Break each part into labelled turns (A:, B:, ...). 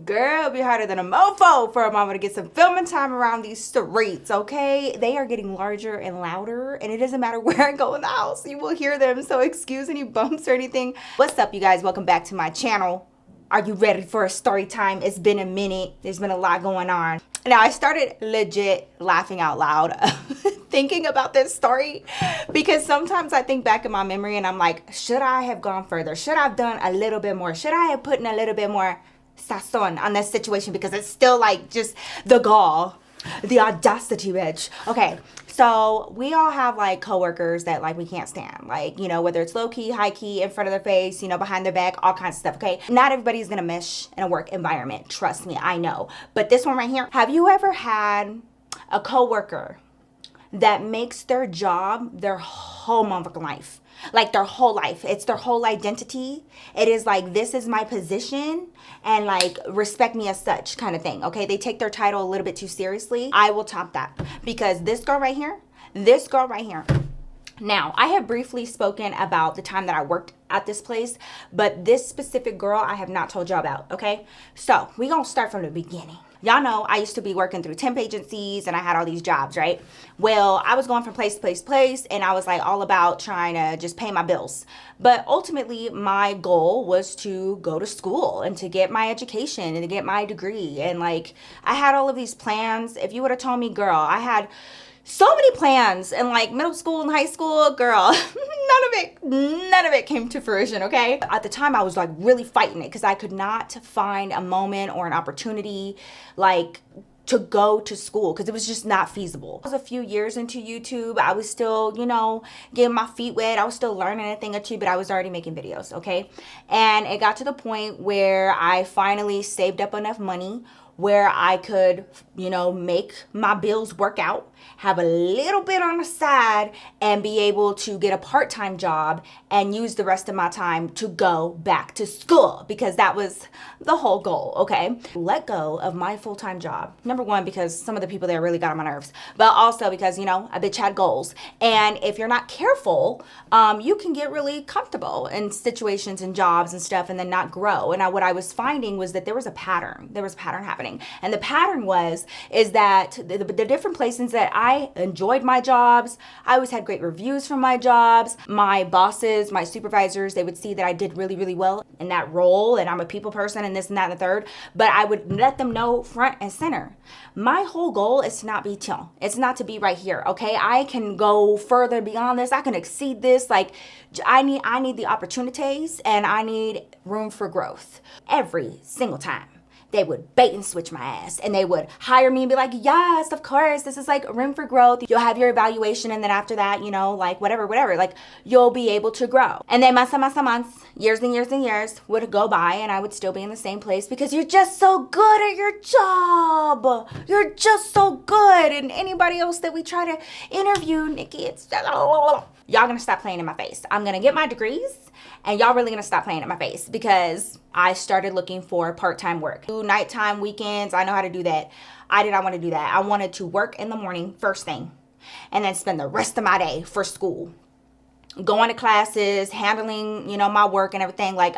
A: Girl, it'll be harder than a mofo for a mama to get some filming time around these streets, okay? They are getting larger and louder, and it doesn't matter where I go in the house. You will hear them, so excuse any bumps or anything. What's up, you guys? Welcome back to my channel. Are you ready for a story time? It's been a minute. There's been a lot going on. Now, I started legit laughing out loud thinking about this story because sometimes I think back in my memory and I'm like, should I have gone further? Should I have done a little bit more? Should I have put in a little bit more sazon on this situation? Because it's still like just the gall, the audacity, bitch. Okay, so we all have like coworkers that like we can't stand, like, you know, whether it's low key, high key, in front of their face, you know, behind their back, all kinds of stuff. Okay, not everybody's gonna mesh in a work environment, trust me, I know. But this one right here, have you ever had a coworker that makes their job their whole motherfucking life? Like their whole life. It's their whole identity. It is like, this is my position and like respect me as such kind of thing. Okay, they take their title a little bit too seriously. I will top that because this girl right here. Now, I have briefly spoken about the time that I worked at this place, but this specific girl I have not told y'all about, okay? So we gonna start from the beginning. Y'all know I used to be working through temp agencies and I had all these jobs, right? Well, I was going from place to place to place and I was like all about trying to just pay my bills. But ultimately, my goal was to go to school and to get my education and to get my degree. And like, I had all of these plans. If you would have told me, girl, I had so many plans in like middle school and high school, girl, none of it came to fruition, okay? At the time, I was like really fighting it because I could not find a moment or an opportunity like to go to school because it was just not feasible. I was a few years into YouTube. I was still, you know, getting my feet wet. I was still learning a thing or two, but I was already making videos, okay? And it got to the point where I finally saved up enough money where I could, you know, make my bills work out, have a little bit on the side, and be able to get a part-time job and use the rest of my time to go back to school because that was the whole goal, okay? Let go of my full-time job. Number one, because some of the people there really got on my nerves, but also because, you know, a bitch had goals. And if you're not careful, you can get really comfortable in situations and jobs and stuff and then not grow. And what I was finding was that there was a pattern. There was a pattern happening. And the pattern is that the different places that I enjoyed my jobs, I always had great reviews from my jobs. My bosses, my supervisors, they would see that I did really, really well in that role and I'm a people person and this and that and the third, but I would let them know front and center. My whole goal is to not be Tian. It's not to be right here, okay? I can go further beyond this. I can exceed this. Like, I need the opportunities and I need room for growth every single time. They would bait and switch my ass and they would hire me and be like, yes, of course, this is like room for growth. You'll have your evaluation and then after that, you know, like whatever, like you'll be able to grow. And then months, years and years would go by and I would still be in the same place because you're just so good at your job. You're just so good. And anybody else that we try to interview, Nikki, it's just, y'all gonna stop playing in my face. I'm gonna get my degrees and y'all really gonna stop playing in my face because I started looking for part-time work. Do nighttime, weekends, I know how to do that. I did not want to do that. I wanted to work in the morning, first thing, and then spend the rest of my day for school. Going to classes, handling, you know, my work and everything. Like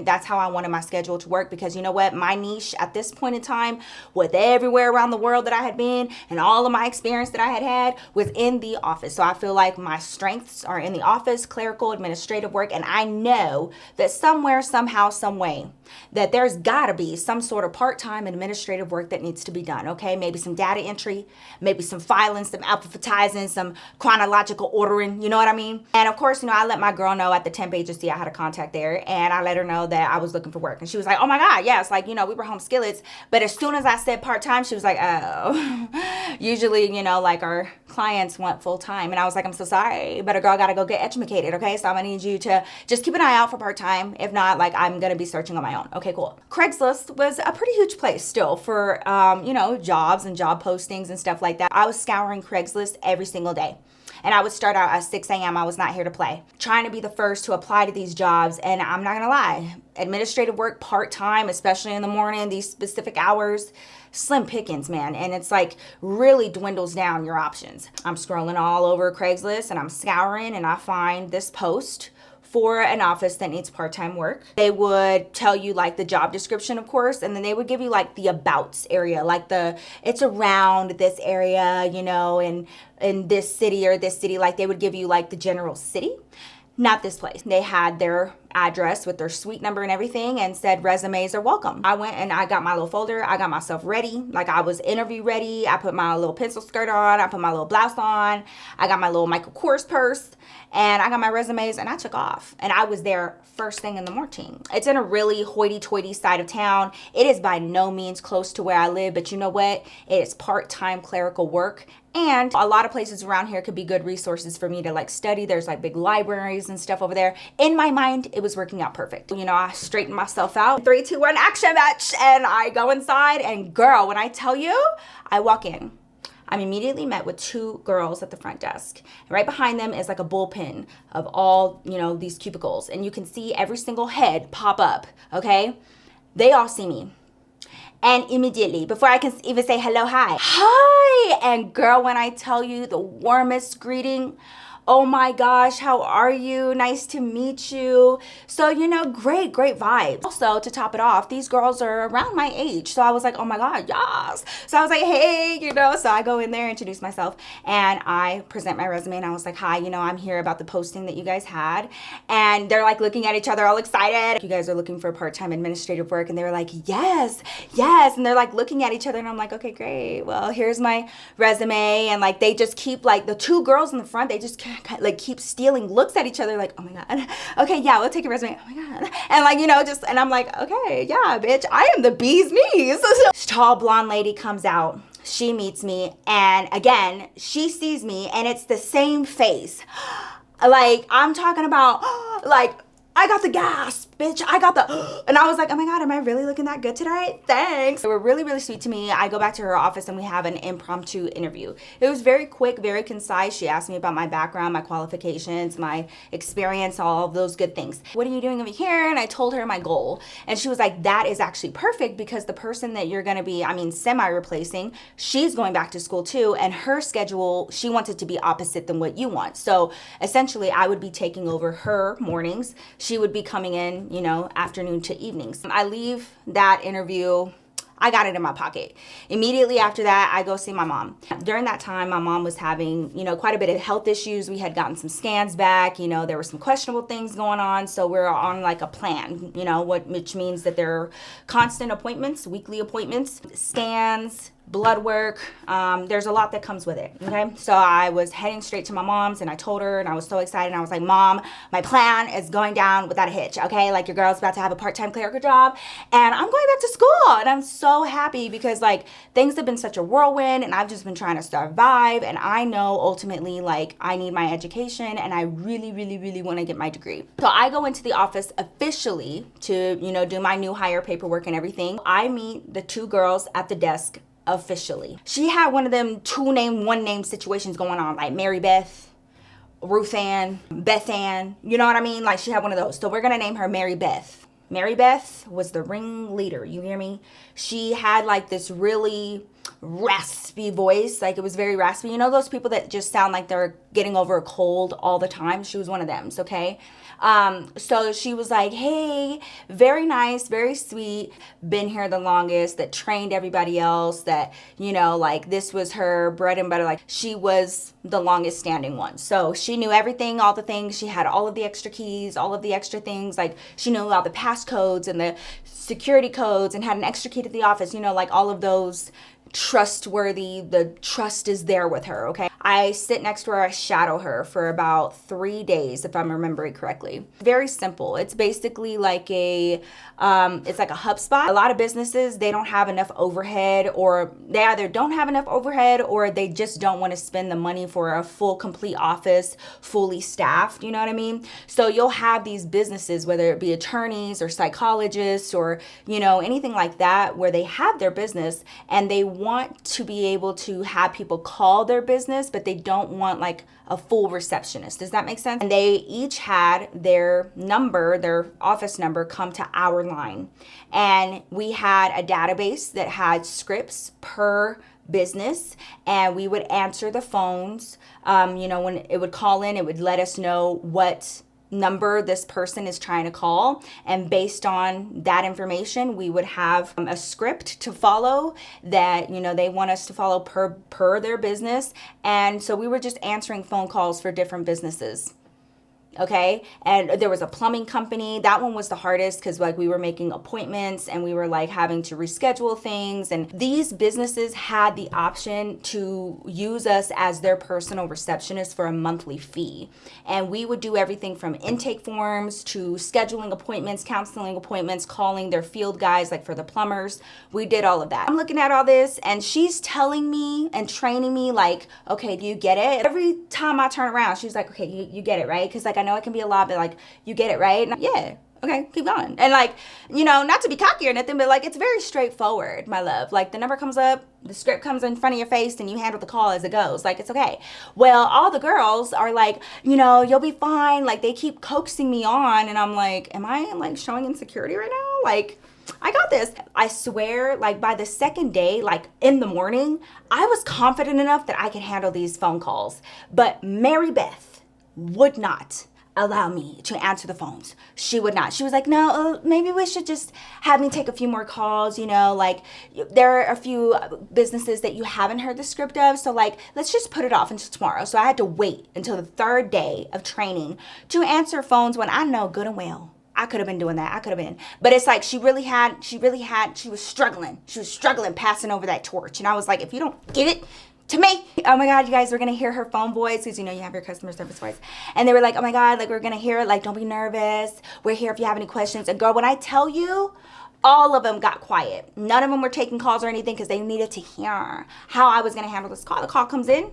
A: that's how I wanted my schedule to work because you know what? My niche at this point in time with everywhere around the world that I had been and all of my experience that I had was in the office. So I feel like my strengths are in the office, clerical, administrative work. And I know that somewhere, somehow, some way that there's gotta be some sort of part-time administrative work that needs to be done, okay? Maybe some data entry, maybe some filing, some alphabetizing, some chronological ordering, you know what I mean? And of course, you know, I let my girl know at the temp agency I had a contact there and I let her know that I was looking for work. And she was like, oh my God, yes, like, you know, we were home skillets. But as soon as I said part-time, she was like, oh, usually, you know, like our clients want full-time. And I was like, I'm so sorry, but a girl gotta go get educated, okay? So I'm gonna need you to just keep an eye out for part-time. If not, like, I'm gonna be searching on my own. Okay, cool. Craigslist was a pretty huge place still for, you know, jobs and job postings and stuff like that. I was scouring Craigslist every single day. And I would start out at 6 a.m. I was not here to play. Trying to be the first to apply to these jobs. And I'm not gonna lie, administrative work part-time, especially in the morning, these specific hours, slim pickings, man. And it's like really dwindles down your options. I'm scrolling all over Craigslist and I'm scouring and I find this post for an office that needs part-time work. They would tell you like the job description, of course, and then they would give you like the abouts area, like it's around this area, you know, and in this city or this city, like they would give you like the general city. Not this place. They had their address with their suite number and everything and said resumes are welcome. I went and I got my little folder. I got myself ready. Like I was interview ready. I put my little pencil skirt on. I put my little blouse on. I got my little Michael Kors purse and I got my resumes and I took off. And I was there first thing in the morning. It's in a really hoity-toity side of town. It is by no means close to where I live, but you know what? It is part-time clerical work. And a lot of places around here could be good resources for me to like study. There's like big libraries and stuff over there. In my mind, it was working out perfect. You know, I straightened myself out. 3, 2, 1, action match. And I go inside and girl, when I tell you, I walk in. I'm immediately met with 2 girls at the front desk. And right behind them is like a bullpen of all, you know, these cubicles. And you can see every single head pop up, okay? They all see me. And immediately, before I can even say hello, hi. And girl, when I tell you the warmest greeting, oh my gosh, how are you? Nice to meet you. So, you know, great vibes. Also, to top it off, these girls are around my age. So I was like, oh my God, yes. So I was like, hey, you know, so I go in there, introduce myself, and I present my resume, and I was like, hi, you know, I'm here about the posting that you guys had. And they're like looking at each other all excited. You guys are looking for part-time administrative work. And they were like, yes. And they're like looking at each other, and I'm like, okay, great. Well, here's my resume. And like, they just keep like the 2 girls in the front, they just like keep stealing looks at each other like, oh my God, okay, yeah, we'll take your resume, oh my God. And like, you know, just, and I'm like, okay, yeah, bitch, I am the bee's knees. This tall blonde lady comes out, she meets me, and again, she sees me, and it's the same face. Like, I'm talking about, like, I got the gas, bitch. I got the, and I was like, oh my God, am I really looking that good today? Thanks. They were really sweet to me. I go back to her office and we have an impromptu interview. It was very quick, very concise. She asked me about my background, my qualifications, my experience, all of those good things. What are you doing over here? And I told her my goal. And she was like, that is actually perfect because the person that you're going to be, semi-replacing, she's going back to school too. And her schedule, she wants it to be opposite than what you want. So essentially I would be taking over her mornings. She would be coming in, you know, afternoon to evenings. I leave that interview, I got it in my pocket. Immediately after that, I go see my mom. During that time, my mom was having, you know, quite a bit of health issues. We had gotten some scans back, you know, there were some questionable things going on. So we're on like a plan, you know, which means that there are constant appointments, weekly appointments, scans, blood work. There's a lot that comes with it, okay? So I was heading straight to my mom's and I told her and I was so excited. And I was like, Mom, my plan is going down without a hitch, okay? Like your girl's about to have a part-time clerical job and I'm going back to school. And I'm so happy because like things have been such a whirlwind and I've just been trying to survive. And I know ultimately like I need my education and I really want to get my degree. So I go into the office officially to, you know, do my new hire paperwork and everything. I meet the 2 girls at the desk officially. She had one of them 2 name, 1 name situations going on, like Mary Beth, Ruth Ann, Beth Ann, you know what I mean? Like she had one of those. So we're gonna name her Mary Beth. Mary Beth was the ringleader, you hear me? She had like this really raspy voice, like it was very raspy. You know those people that just sound like they're getting over a cold all the time? She was one of them, okay? So she was like, hey, very nice, very sweet, been here the longest, that trained everybody else, that, you know, like this was her bread and butter. Like she was the longest standing one. So she knew everything, all the things. She had all of the extra keys, all of the extra things. Like she knew all the passcodes and the security codes and had an extra key to the office, you know, like all of those trustworthy, the trust is there with her, okay? I sit next to her, I shadow her for about 3 days, if I'm remembering correctly. Very simple. It's basically like it's like a HubSpot. A lot of businesses, they don't have enough overhead, or they either don't have enough overhead or they just don't want to spend the money for a full, complete office, fully staffed, you know what I mean? So you'll have these businesses, whether it be attorneys or psychologists or, you know, anything like that, where they have their business and they want to be able to have people call their business, but they don't want like a full receptionist. Does that make sense? And they each had their number, their office number, come to our line. And we had a database that had scripts per business, and we would answer the phones. You know, when it would call in, it would let us know what number this person is trying to call, and based on that information we would have a script to follow that, you know, they want us to follow per their business. And so we were just answering phone calls for different businesses. Okay. And there was a plumbing company. That one was the hardest because like we were making appointments and we were like having to reschedule things. And these businesses had the option to use us as their personal receptionist for a monthly fee. And we would do everything from intake forms to scheduling appointments, counseling appointments, calling their field guys, like for the plumbers. We did all of that. I'm looking at all this and she's telling me and training me like, okay, do you get it? Every time I turn around, she's like, okay, you get it, right? Because like I know it can be a lot, but like, you get it, right? And yeah, okay, keep going. And like, you know, not to be cocky or nothing, but like, it's very straightforward, my love. Like the number comes up, the script comes in front of your face, and you handle the call as it goes. Like, it's okay. Well, all the girls are like, you know, you'll be fine. Like, they keep coaxing me on, and I'm like, am I like showing insecurity right now? Like, I got this. I swear, like by the second day, like in the morning, I was confident enough that I could handle these phone calls. But Mary Beth would not allow me to answer the phones. She would not. She was like, no, maybe we should just have me take a few more calls. You know, like there are a few businesses that you haven't heard the script of. So like, let's just put it off until tomorrow. So I had to wait until the third day of training to answer phones when I know good and well I could have been doing that. I could have been. But it's like she was struggling passing over that torch. And I was like, if you don't give it to me, oh my God, you guys, we're gonna hear her phone voice, because you know you have your customer service voice. And they were like, oh my God, like we're gonna hear it, like don't be nervous, we're here if you have any questions. And girl, when I tell you, all of them got quiet. None of them were taking calls or anything because they needed to hear how I was gonna handle this call. The call comes in,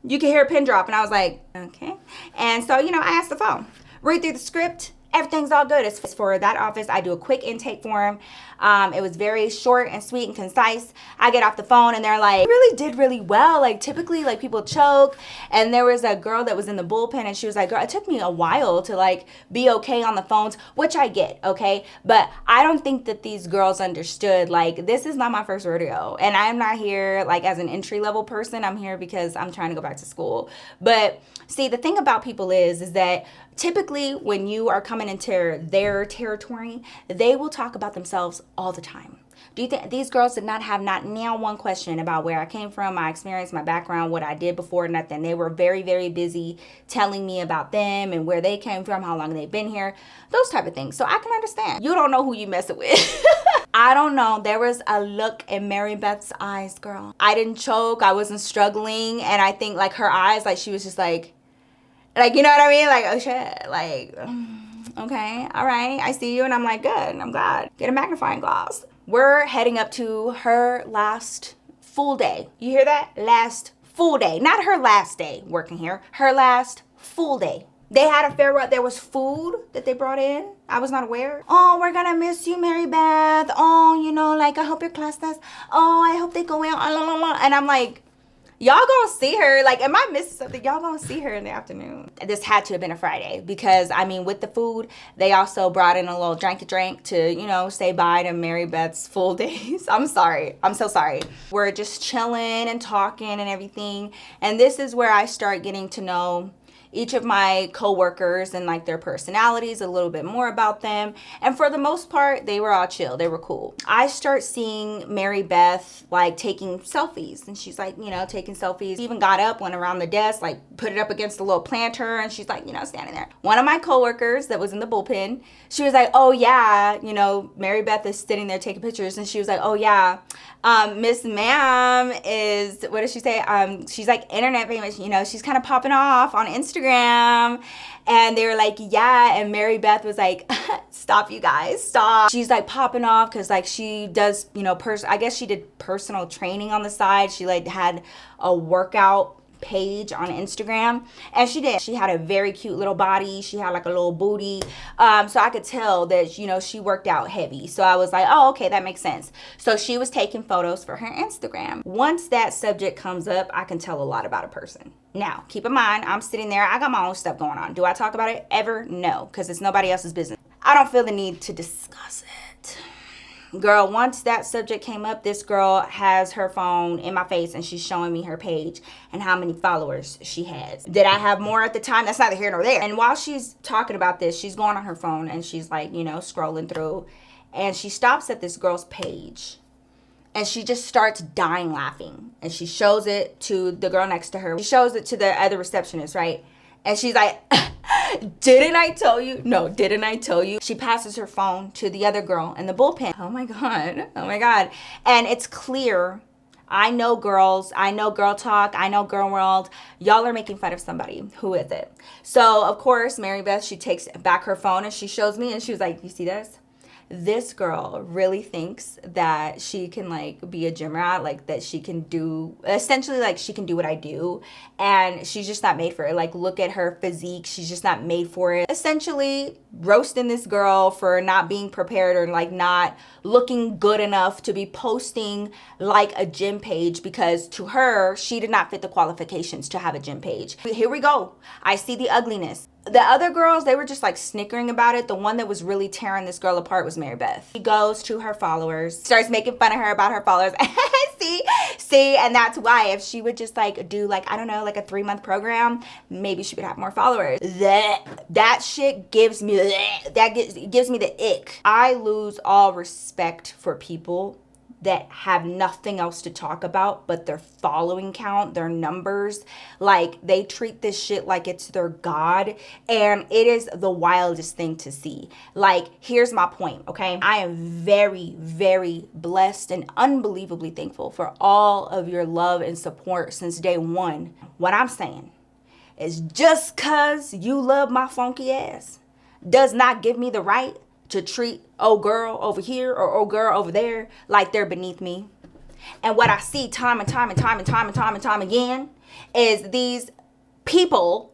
A: you can hear a pin drop, and I was like, okay. And so, you know, I asked the phone, read through the script. Everything's all good. It's for that office. I do a quick intake form. It was very short and sweet and concise. I get off the phone and they're like, you really did really well. Like typically like people choke. And there was a girl that was in the bullpen and she was like, girl, it took me a while to like be okay on the phones, which I get, okay? But I don't think that these girls understood, like this is not my first rodeo. And I'm not here like as an entry level person. I'm here because I'm trying to go back to school. But see, the thing about people is that typically when you are coming into their territory, they will talk about themselves all the time. Do you think these girls did not have not now one question about where I came from, my experience, my background, what I did before, nothing. They were very, very busy telling me about them and where they came from, how long they've been here, those type of things. So I can understand. You don't know who you messing with. I don't know. There was a look in Mary Beth's eyes, girl. I didn't choke. I wasn't struggling. And I think like her eyes, like she was just like, you know what I mean? Like, oh shit, like, okay, all right, I see you. And I'm like, good, I'm glad. Get a magnifying glass. We're heading up to her last full day. You hear that? Last full day. Not her last day working here. Her last full day. They had a farewell. There was food that they brought in. I was not aware. Oh, we're gonna miss you, Mary Beth. Oh, you know, like, I hope your class does. Oh, I hope they go in. And I'm like, y'all gonna see her, like, am I missing something? Y'all gonna see her in the afternoon. This had to have been a Friday because, I mean, with the food, they also brought in a little drink to, you know, say bye to Mary Beth's full days. I'm sorry. I'm so sorry. We're just chilling and talking and everything. And this is where I start getting to know each of my coworkers and like their personalities, a little bit more about them. And for the most part, they were all chill. They were cool. I start seeing Mary Beth like taking selfies, and she's like, you know, taking selfies. Even got up, went around the desk, like put it up against a little planter, and she's like, you know, standing there. One of my coworkers that was in the bullpen, she was like, oh yeah, you know, Mary Beth is sitting there taking pictures, and she was like, oh yeah, Miss Ma'am is, what did she say? She's like internet famous, you know, she's kind of popping off on Instagram. And they were like, yeah. And Mary Beth was like, stop, you guys, stop. She's like popping off because like she does, you know, I guess she did personal training on the side. She like had a workout page on Instagram, and she had a very cute little body. She had like a little booty, so I could tell that, you know, she worked out heavy. So I was like, oh, okay, that makes sense. So she was taking photos for her Instagram. Once that subject comes up, I can tell a lot about a person. Now keep in mind, I'm sitting there, I got my own stuff going on. Do I talk about it ever? No, because it's nobody else's business. I don't feel the need to discuss it. Girl, once that subject came up, this girl has her phone in my face and she's showing me her page and how many followers she has. Did I have more at the time? That's neither here nor there. And while she's talking about this, she's going on her phone and she's like, you know, scrolling through, and she stops at this girl's page and she just starts dying laughing. And she shows it to the girl next to her. She shows it to the other receptionist, right? And she's like, didn't I tell you? No, didn't I tell you? She passes her phone to the other girl in the bullpen. Oh my God. Oh my God. And it's clear. I know girls. I know girl talk. I know girl world. Y'all are making fun of somebody. Who is it? So, of course, Mary Beth, she takes back her phone and she shows me and she was like, you see this? This girl really thinks that she can like be a gym rat, like that she can do, essentially like she can do what I do, and she's just not made for it. Like, look at her physique, she's just not made for it. Essentially roasting this girl for not being prepared or like not looking good enough to be posting like a gym page, because to her, she did not fit the qualifications to have a gym page. Here we go. I see the ugliness. The other girls, they were just like snickering about it. The one that was really tearing this girl apart was Mary Beth. She goes to her followers, starts making fun of her about her followers. See, and that's why if she would just like do like, I don't know, like a 3-month program, maybe she would have more followers. That shit gives me, gives me the ick. I lose all respect for people that have nothing else to talk about but their following count, their numbers. Like, they treat this shit like it's their god, and it is the wildest thing to see. Like, here's my point, okay? I am very, very blessed and unbelievably thankful for all of your love and support since day one. What I'm saying is, just cause you love my funky ass does not give me the right to treat old girl over here or old girl over there like they're beneath me. And what I see time and time again is these people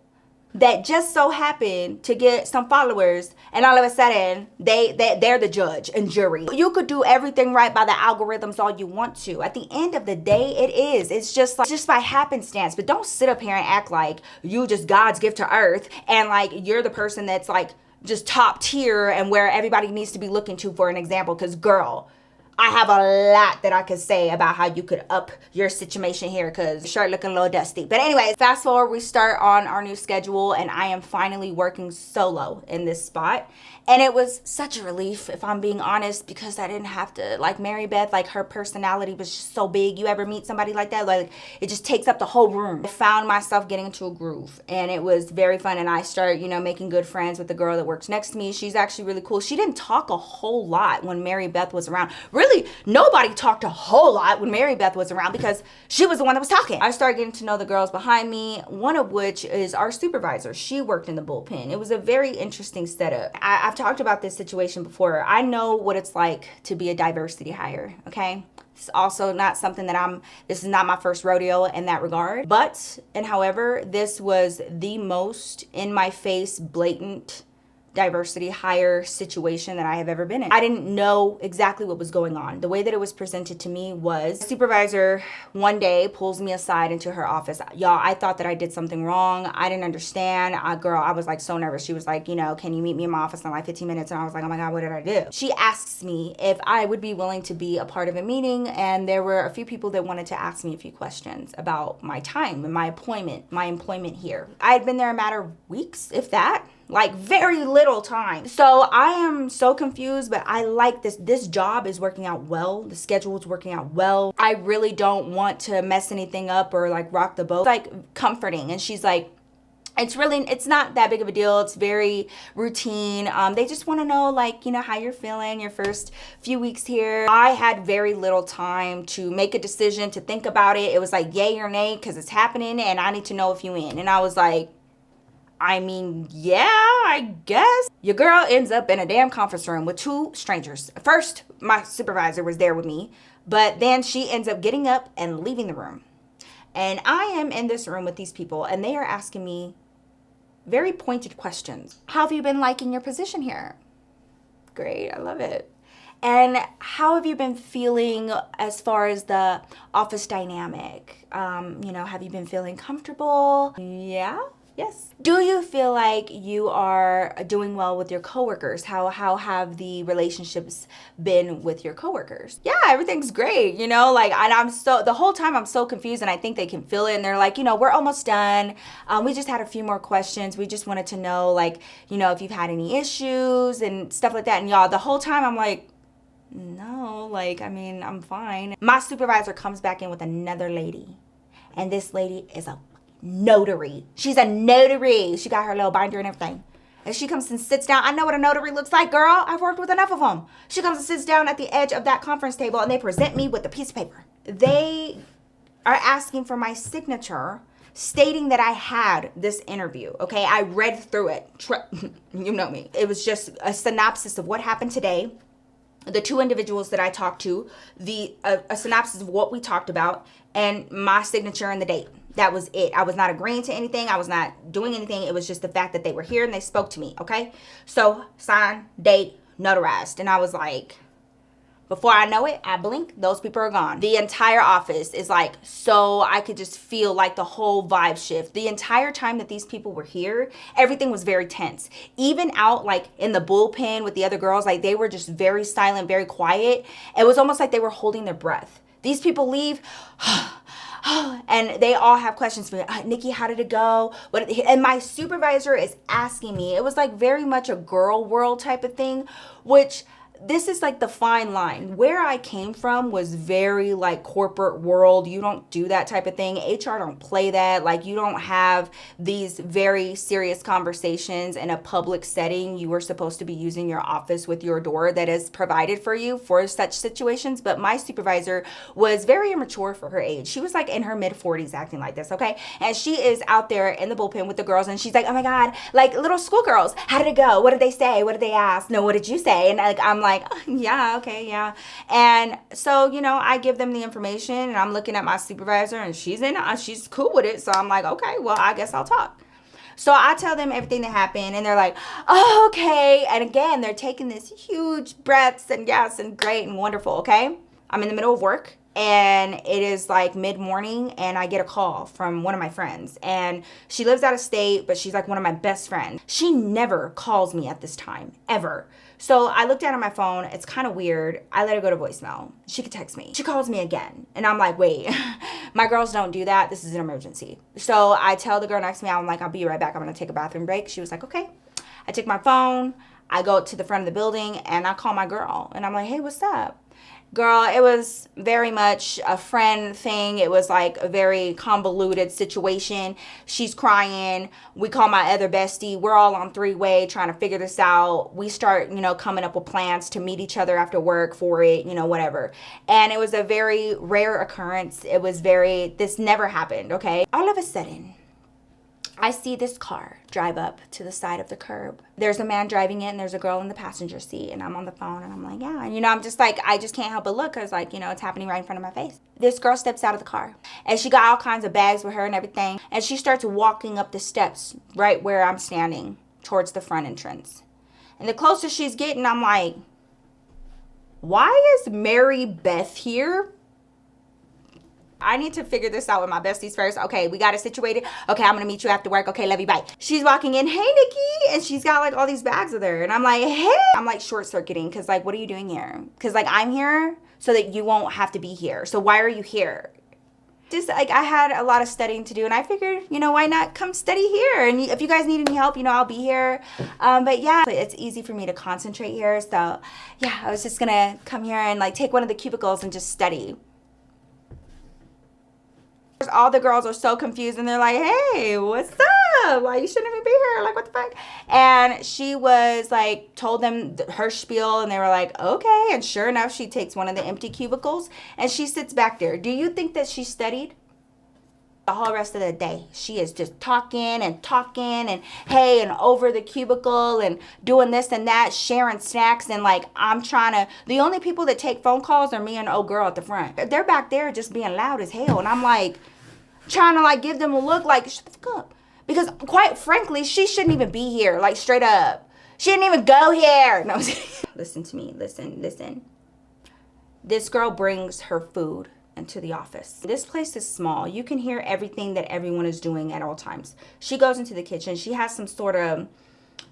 A: that just so happen to get some followers, and all of a sudden they're the judge and jury. You could do everything right by the algorithms all you want to. At the end of the day, it's just by happenstance. But don't sit up here and act like you just God's gift to earth and like you're the person that's like just top tier and where everybody needs to be looking to for an example. Because girl, I have a lot that I could say about how you could up your situation here, because shirt looking a little dusty. But anyways, fast forward, we start on our new schedule and I am finally working solo in this spot. And it was such a relief, if I'm being honest, because I didn't have to, like Mary Beth, like her personality was just so big. You ever meet somebody like that? Like, it just takes up the whole room. I found myself getting into a groove and it was very fun. And I started, you know, making good friends with the girl that works next to me. She's actually really cool. She didn't talk a whole lot when Mary Beth was around. Really, nobody talked a whole lot when Mary Beth was around because she was the one that was talking. I started getting to know the girls behind me, one of which is our supervisor. She worked in the bullpen. It was a very interesting setup. I've talked about this situation before. I know what it's like to be a diversity hire, okay? It's also not something that this is not my first rodeo in that regard. But, and however, this was the most in my face, blatant diversity hire situation that I have ever been in. I didn't know exactly what was going on. The way that it was presented to me was, the supervisor one day pulls me aside into her office. Y'all, I thought that I did something wrong. I didn't understand. Girl, I was like so nervous. She was like, you know, can you meet me in my office in like 15 minutes? And I was like, oh my God, what did I do? She asks me if I would be willing to be a part of a meeting. And there were a few people that wanted to ask me a few questions about my time and my employment here. I had been there a matter of weeks, if that. Like, very little time. So I am so confused, but I like this. This job is working out well. The schedule is working out well. I really don't want to mess anything up or like rock the boat. It's like comforting. And she's like, it's not that big of a deal. It's very routine. They just want to know, like, you know, how you're feeling your first few weeks here. I had very little time to make a decision, to think about it. It was like yay or nay, because it's happening and I need to know if you in. And I was like, I mean, yeah, I guess. Your girl ends up in a damn conference room with 2 strangers. First, my supervisor was there with me, but then she ends up getting up and leaving the room. And I am in this room with these people, and they are asking me very pointed questions. How have you been liking your position here? Great, I love it. And how have you been feeling as far as the office dynamic? You know, have you been feeling comfortable? Yeah, Yes. Do you feel like you are doing well with your coworkers? How have the relationships been with your coworkers? Yeah, everything's great, you know, like, and the whole time I'm so confused, and I think they can feel it, and they're like, you know, we're almost done. We just had a few more questions. We just wanted to know, like, you know, if you've had any issues and stuff like that. And y'all, the whole time I'm like, no, like, I mean, I'm fine. My supervisor comes back in with another lady, and this lady is a notary. She's a notary. She got her little binder and everything. And she comes and sits down. I know what a notary looks like, girl. I've worked with enough of them. She comes and sits down at the edge of that conference table, and they present me with a piece of paper. They are asking for my signature, stating that I had this interview, okay? I read through it. You know me. It was just a synopsis of what happened today, the two individuals that I talked to, a synopsis of what we talked about, and my signature and the date. That was it. I was not agreeing to anything. I was not doing anything. It was just the fact that they were here and they spoke to me, okay? So, sign, date, notarized. And I was like, before I know it, I blink, those people are gone. The entire office is like, so I could just feel like the whole vibe shift. The entire time that these people were here, everything was very tense. Even out like in the bullpen with the other girls, like they were just very silent, very quiet. It was almost like they were holding their breath. These people leave, and they all have questions for me. Nikki, how did it go? And my supervisor is asking me. It was like very much a girl world type of thing, which this is like the fine line. Where I came from was very like corporate world. You don't do that type of thing. HR don't play that. Like you don't have these very serious conversations in a public setting. You were supposed to be using your office with your door that is provided for you for such situations. But my supervisor was very immature for her age. She was like in her mid 40s acting like this, okay? And she is out there in the bullpen with the girls, and she's like, oh my God, like little schoolgirls. How did it go? What did they say? What did they ask? No, what did you say? And like, I'm like, oh, yeah, okay, yeah. And so, you know, I give them the information, and I'm looking at my supervisor, and she's cool with it. So I'm like, okay, well, I guess I'll talk. So I tell them everything that happened, and they're like, oh, okay. And again, they're taking this huge breaths and yes, and great and wonderful, okay? I'm in the middle of work, and it is like mid-morning, and I get a call from one of my friends, and she lives out of state, but she's like one of my best friends. She never calls me at this time, ever. So I looked down at my phone. It's kind of weird. I let her go to voicemail. She could text me. She calls me again, and I'm like, wait, my girls don't do that. This is an emergency. So I tell the girl next to me, I'm like, I'll be right back. I'm gonna take a bathroom break. She was like, okay. I take my phone. I go to the front of the building, and I call my girl, and I'm like, hey, what's up? Girl, it was very much a friend thing. It was like a very convoluted situation. She's crying. We call my other bestie. We're all on three-way trying to figure this out. We start, you know, coming up with plans to meet each other after work for it, you know, whatever. And it was a very rare occurrence. This never happened, okay? All of a sudden, I see this car drive up to the side of the curb. There's a man driving it, and there's a girl in the passenger seat, and I'm on the phone, and I'm like, yeah. And, you know, I'm just like, I just can't help but look, because, like, you know, it's happening right in front of my face. This girl steps out of the car, and she got all kinds of bags with her and everything, and she starts walking up the steps right where I'm standing towards the front entrance. And the closer she's getting, I'm like, why is Mary Beth here? I need to figure this out with my besties first. Okay, we got it situated. Okay, I'm gonna meet you after work. Okay, love you, bye. She's walking in, hey, Nikki, and she's got like all these bags with her. And I'm like, hey. I'm like short-circuiting, because like, what are you doing here? Because like, I'm here so that you won't have to be here. So why are you here? Just like, I had a lot of studying to do, and I figured, you know, why not come study here? And if you guys need any help, you know, I'll be here. But yeah, it's easy for me to concentrate here. So yeah, I was just gonna come here and like take one of the cubicles and just study. All the girls are so confused, and they're like, hey, what's up? Like, you shouldn't even be here. Like, what the fuck? And she was like, told them her spiel, and they were like, okay. And sure enough, she takes one of the empty cubicles, and she sits back there. Do you think that she studied? The whole rest of the day, she is just talking and hey, and over the cubicle and doing this and that, sharing snacks, and like, the only people that take phone calls are me and old girl at the front. They're back there just being loud as hell, and I'm like, trying to like give them a look like, shut the fuck up. Because quite frankly, she shouldn't even be here, like straight up. She didn't even go here. No, listen to me, listen. This girl brings her food into the office. This place is small. You can hear everything that everyone is doing at all times. She goes into the kitchen. She has some sort of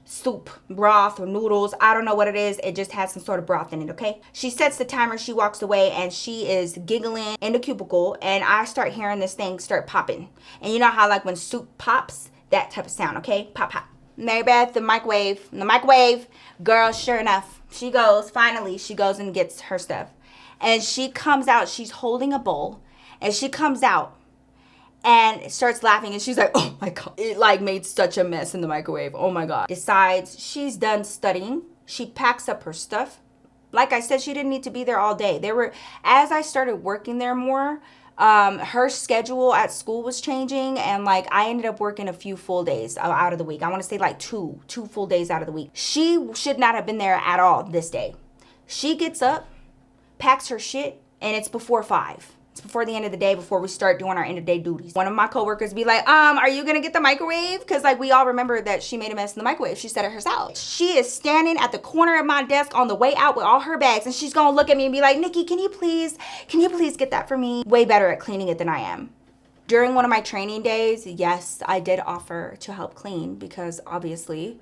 A: soup, broth, or noodles. I don't know what it is. It just has some sort of broth in it, okay? She sets the timer. She walks away, and she is giggling in the cubicle, and I start hearing this thing start popping. And you know how, like, when soup pops, that type of sound, okay? Pop, pop. Mary Beth, the microwave. Girl, sure enough, she goes and gets her stuff. And she comes out. She's holding a bowl, and she comes out and starts laughing, and she's like, oh my God, it like made such a mess in the microwave. Oh my God. Decides she's done studying. She packs up her stuff. Like I said, she didn't need to be there all day. As I started working there more, her schedule at school was changing, and like I ended up working a few full days out of the week. I want to say like two full days out of the week. She should not have been there at all this day. She gets up, packs her shit, and it's before 5. It's before the end of the day, before we start doing our end of day duties. One of my coworkers be like, are you gonna get the microwave? Because like we all remember that she made a mess in the microwave. She said it herself. She is standing at the corner of my desk on the way out with all her bags, and she's gonna look at me and be like, Nikki, can you please get that for me? Way better at cleaning it than I am. During one of my training days, yes, I did offer to help clean because obviously,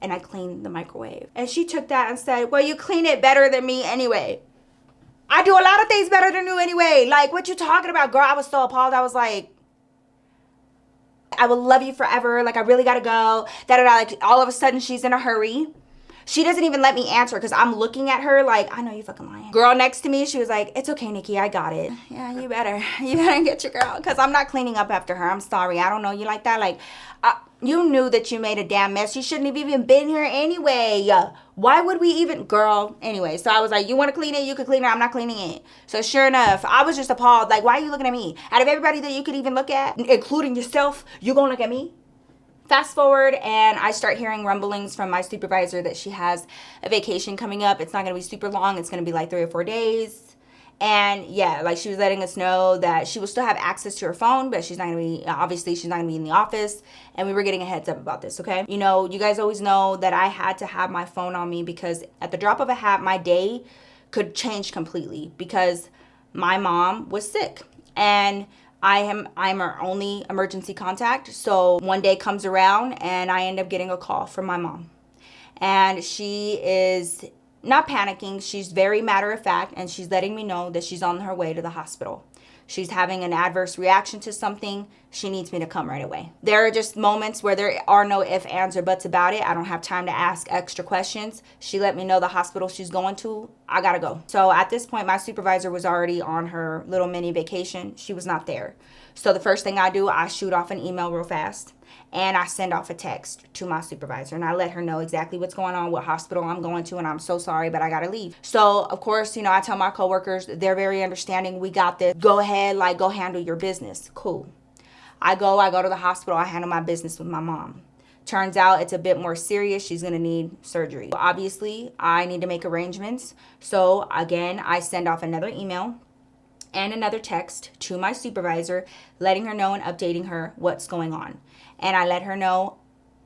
A: and I cleaned the microwave. And she took that and said, well, you clean it better than me anyway. I do a lot of things better than you anyway. Like, what you talking about, girl? I was so appalled. I was like, I will love you forever. Like, I really gotta go. Like, all of a sudden, she's in a hurry. She doesn't even let me answer because I'm looking at her like, I know you fucking lying. Girl next to me, she was like, it's okay, Nikki, I got it. Yeah, you better get your girl, because I'm not cleaning up after her. I'm sorry. I don't know you like that. Like, you knew that you made a damn mess. You shouldn't have even been here anyway. Why would we even, girl? Anyway, so I was like, you want to clean it? You can clean it. I'm not cleaning it. So sure enough, I was just appalled. Like, why are you looking at me? Out of everybody that you could even look at, including yourself, you gonna look at me? Fast forward, and I start hearing rumblings from my supervisor that she has a vacation coming up. It's not going to be super long. It's going to be like 3 or 4 days. And yeah, like she was letting us know that she will still have access to her phone, but she's not going to be, obviously she's not going to be in the office. And we were getting a heads up about this, okay? You know, you guys always know that I had to have my phone on me because at the drop of a hat, my day could change completely because my mom was sick. And I'm her only emergency contact. So one day comes around and I end up getting a call from my mom. And she is not panicking. She's very matter of fact, and she's letting me know that she's on her way to the hospital. She's having an adverse reaction to something. She needs me to come right away. There are just moments where there are no ifs, ands, or buts about it. I don't have time to ask extra questions. She let me know the hospital she's going to. I gotta go. So at this point, my supervisor was already on her little mini vacation. She was not there. So the first thing I do, I shoot off an email real fast. And I send off a text to my supervisor, and I let her know exactly what's going on, what hospital I'm going to, and I'm so sorry, but I gotta leave. So of course, you know, I tell my coworkers, they're very understanding. We got this. Go ahead, like, go handle your business. Cool. I go to the hospital. I handle my business with my mom. Turns out it's a bit more serious. She's gonna need surgery. Obviously, I need to make arrangements. So again, I send off another email and another text to my supervisor, letting her know and updating her what's going on. And I let her know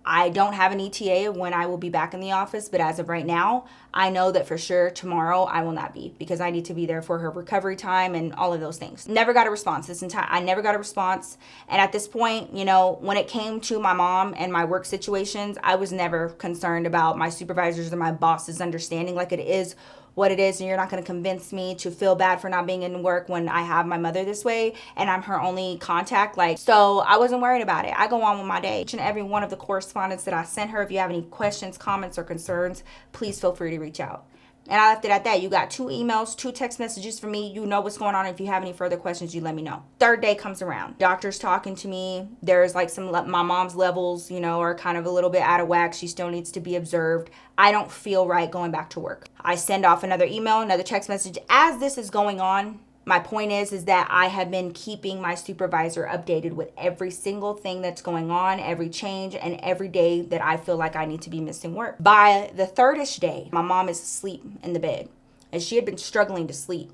A: I don't have an ETA of when I will be back in the office, but as of right now, I know that for sure tomorrow I will not be because I need to be there for her recovery time and all of those things. Never got a response I never got a response. And at this point, you know, when it came to my mom and my work situations, I was never concerned about my supervisors or my boss's understanding. Like, it is what it is, and you're not going to convince me to feel bad for not being in work when I have my mother this way and I'm her only contact. Like, so I wasn't worried about it. I go on with my day. Each and every one of the correspondence that I sent her, if you have any questions, comments, or concerns, please feel free to reach out. And I left it at that. You got 2 emails, 2 text messages from me. You know what's going on. If you have any further questions, you let me know. 3rd day comes around. Doctor's talking to me. There's like my mom's levels, you know, are kind of a little bit out of whack. She still needs to be observed. I don't feel right going back to work. I send off another email, another text message. As this is going on, my point is that I have been keeping my supervisor updated with every single thing that's going on, every change, and every day that I feel like I need to be missing work. By the 3rd-ish day, my mom is asleep in the bed, and she had been struggling to sleep.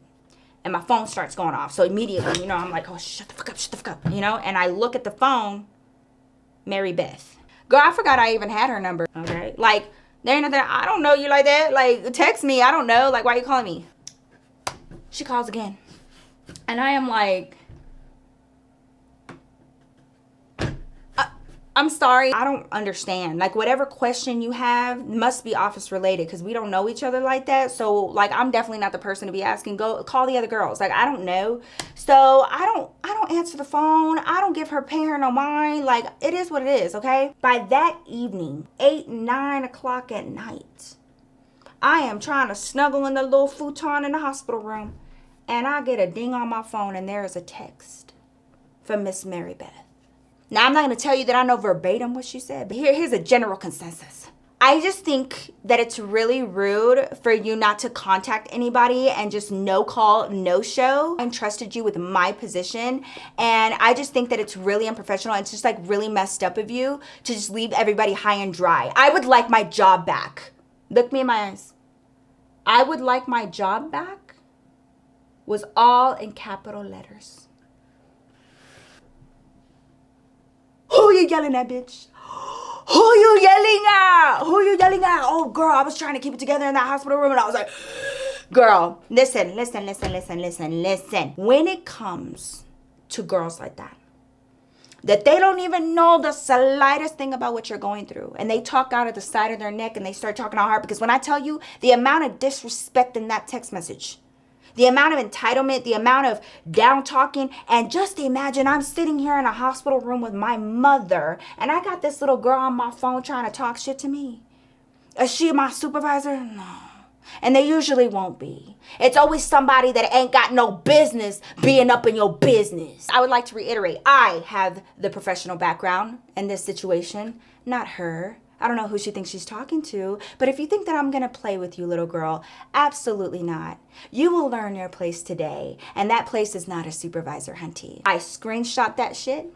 A: And my phone starts going off. So immediately, you know, I'm like, oh, shut the fuck up, you know? And I look at the phone, Mary Beth. Girl, I forgot I even had her number, okay? Like, there ain't nothing, I don't know you like that. Like, text me, I don't know. Like, why are you calling me? She calls again. And I am like, I'm sorry, I don't understand. Like, whatever question you have must be office related, because we don't know each other like that. So, like, I'm definitely not the person to be asking. Go call the other girls. Like, I don't know. So I don't answer the phone. I don't give her pay her no mind. Like, it is what it is, okay? By that evening, 8, 9 o'clock at night, I am trying to snuggle in the little futon in the hospital room, and I get a ding on my phone, and there is a text from Miss Mary Beth. Now, I'm not going to tell you that I know verbatim what she said, but here's a general consensus. I just think that it's really rude for you not to contact anybody and just no call, no show. I entrusted you with my position, and I just think that it's really unprofessional. It's just like really messed up of you to just leave everybody high and dry. I would like my job back. Look me in my eyes. I would like my job back was all in capital letters. Who you yelling at, bitch? Who you yelling at? Who you yelling at? Oh, girl, I was trying to keep it together in that hospital room, and I was like, girl, listen. When it comes to girls like that they don't even know the slightest thing about what you're going through, and they talk out of the side of their neck, and they start talking all hard, because when I tell you the amount of disrespect in that text message, the amount of entitlement, the amount of down talking, and just imagine I'm sitting here in a hospital room with my mother, and I got this little girl on my phone trying to talk shit to me. Is she my supervisor? No. And they usually won't be. It's always somebody that ain't got no business being up in your business. I would like to reiterate, I have the professional background in this situation, not her. I don't know who she thinks she's talking to, but if you think that I'm going to play with you, little girl, absolutely not. You will learn your place today, and that place is not a supervisor, hunty. I screenshot that shit.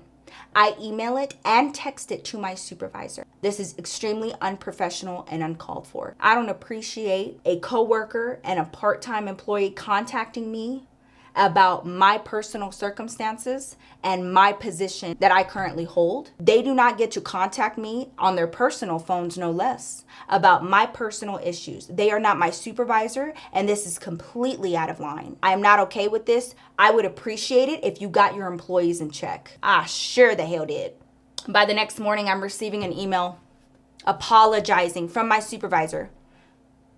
A: I email it and text it to my supervisor. This is extremely unprofessional and uncalled for. I don't appreciate a coworker and a part-time employee contacting me about my personal circumstances and my position that I currently hold. They do not get to contact me on their personal phones, no less, about my personal issues. They are not my supervisor, and this is completely out of line. I am not okay with this. I would appreciate it if you got your employees in check. I sure the hell did. By the next morning, I'm receiving an email apologizing from my supervisor,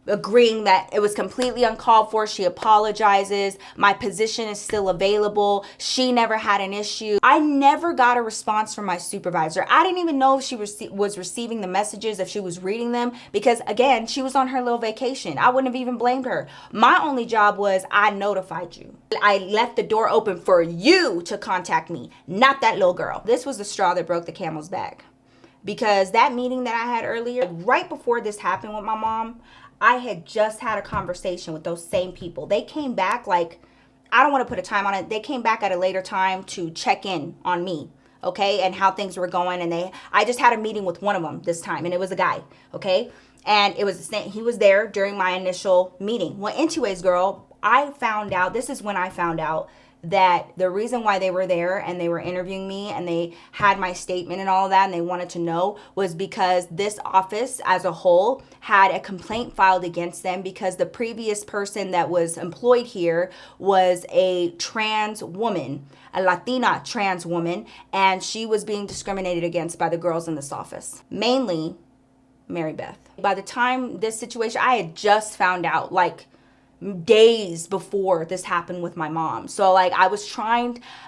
A: agreeing that it was completely uncalled for. She apologizes. My position is still available. She never had an issue. I never got a response from my supervisor. I didn't even know if she was receiving the messages, if she was reading them, because again, she was on her little vacation. I wouldn't have even blamed her. My only job was I notified you. I left the door open for you to contact me, not that little girl. This was the straw that broke the camel's back, because that meeting that I had earlier, right before this happened with my mom, I had just had a conversation with those same people. They came back, like, I don't want to put a time on it. They came back at a later time to check in on me, okay, and how things were going. And I just had a meeting with one of them this time, and it was a guy, okay? And it was the same, he was there during my initial meeting. Well, anyways, girl, this is when I found out that the reason why they were there and they were interviewing me and they had my statement and all of that, and they wanted to know, was because this office as a whole had a complaint filed against them because the previous person that was employed here was a trans woman, a Latina trans woman, and she was being discriminated against by the girls in this office, mainly Mary Beth. By the time this situation, I had just found out, like, days before this happened with my mom. So like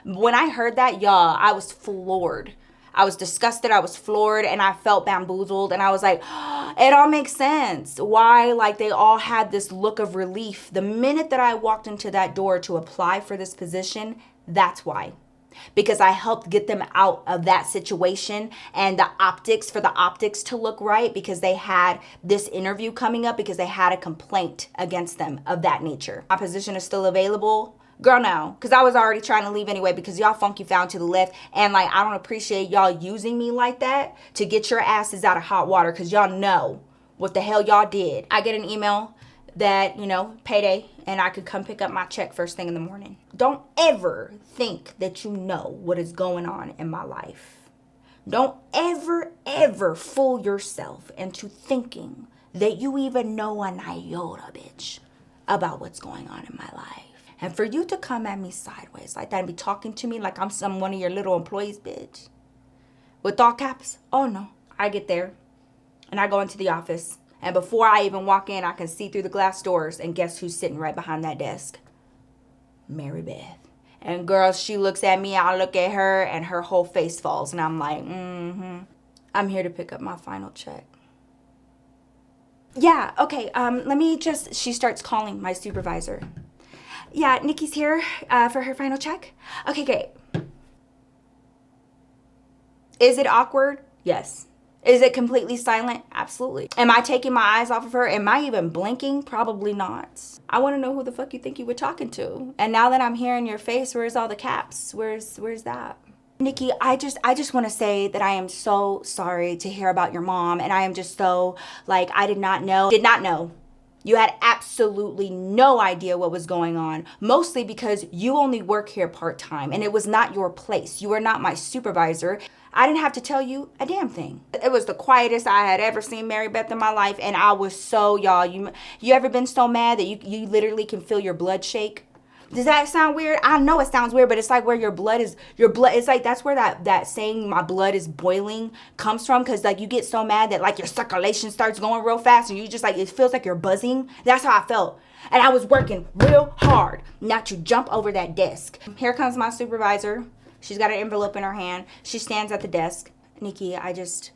A: when I heard that, y'all, I was floored. I was disgusted. I was floored, and I felt bamboozled, and I was like, oh, it all makes sense. Why, like, they all had this look of relief the minute that I walked into that door to apply for this position. That's why. Because I helped get them out of that situation, and the optics to look right, because they had this interview coming up because they had a complaint against them of that nature. My position is still available. Girl, no, because I was already trying to leave anyway, because y'all funky found to the left, and like, I don't appreciate y'all using me like that to get your asses out of hot water, because y'all know what the hell y'all did. I get an email that, payday, and I could come pick up my check first thing in the morning. Don't ever think that you know what is going on in my life. Don't ever fool yourself into thinking that you even know an iota, bitch, about what's going on in my life. And for you to come at me sideways like that and be talking to me like I'm one of your little employees, bitch. With all caps. Oh no. I get there and I go into the office. And before I even walk in, I can see through the glass doors. And guess who's sitting right behind that desk? Mary Beth. And girl, she looks at me, I look at her, and her whole face falls. And I'm like, I'm here to pick up my final check. Yeah, okay, she starts calling my supervisor. Yeah, Nikki's here for her final check. Okay, great. Is it awkward? Yes. Is it completely silent? Absolutely. Am I taking my eyes off of her? Am I even blinking? Probably not. I want to know who the fuck you think you were talking to. And now that I'm hearing your face, where's all the caps? Where's that? Nikki, I just want to say that I am so sorry to hear about your mom. And I am just so, like, I did not know. You had absolutely no idea what was going on, mostly because you only work here part-time and it was not your place. You are not my supervisor. I didn't have to tell you a damn thing. It was the quietest I had ever seen Mary Beth in my life, and I was so, y'all, you ever been so mad that you literally can feel your blood shake? Does that sound weird? I know it sounds weird, but it's like where your blood, it's like that's where that saying my blood is boiling comes from, because like you get so mad that like your circulation starts going real fast and you just like, it feels like you're buzzing. That's how I felt. And I was working real hard not to jump over that desk. Here comes my supervisor. She's got an envelope in her hand. She stands at the desk. Nikki, I just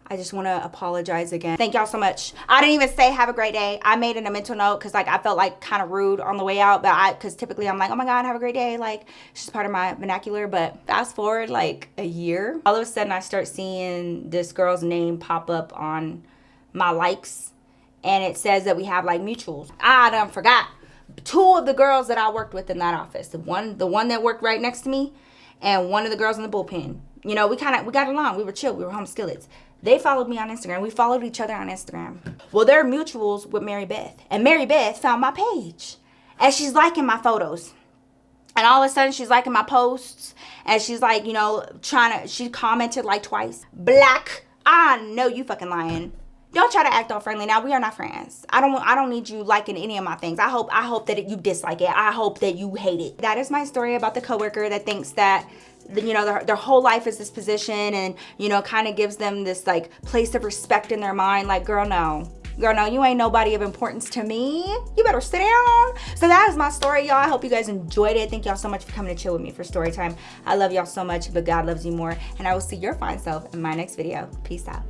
A: want to apologize again. Thank y'all so much. I didn't even say have a great day. I made it a mental note because like I felt like kind of rude on the way out, but because typically I'm like, oh my God, have a great day. Like it's just part of my vernacular. But fast forward like a year, all of a sudden I start seeing this girl's name pop up on my likes, and it says that we have like mutuals. I done forgot. Two of the girls that I worked with in that office, the one that worked right next to me, and one of the girls in the bullpen. You know, we got along. We were chill. We were home skillets. They followed me on Instagram. We followed each other on Instagram. Well, they're mutuals with Mary Beth. And Mary Beth found my page. And she's liking my photos. And all of a sudden, she's liking my posts. And she's like, you know, she commented like twice. Black, I know you fucking lying. Don't try to act all friendly. Now, we are not friends. I don't need you liking any of my things. I hope that you dislike it. I hope that you hate it. That is my story about the coworker that thinks that, you know, their whole life is this position, and, you know, kind of gives them this like place of respect in their mind. Like, girl, no, you ain't nobody of importance to me. You better sit down. So that is my story, y'all. I hope you guys enjoyed it. Thank y'all so much for coming to chill with me for story time. I love y'all so much, but God loves you more. And I will see your fine self in my next video. Peace out.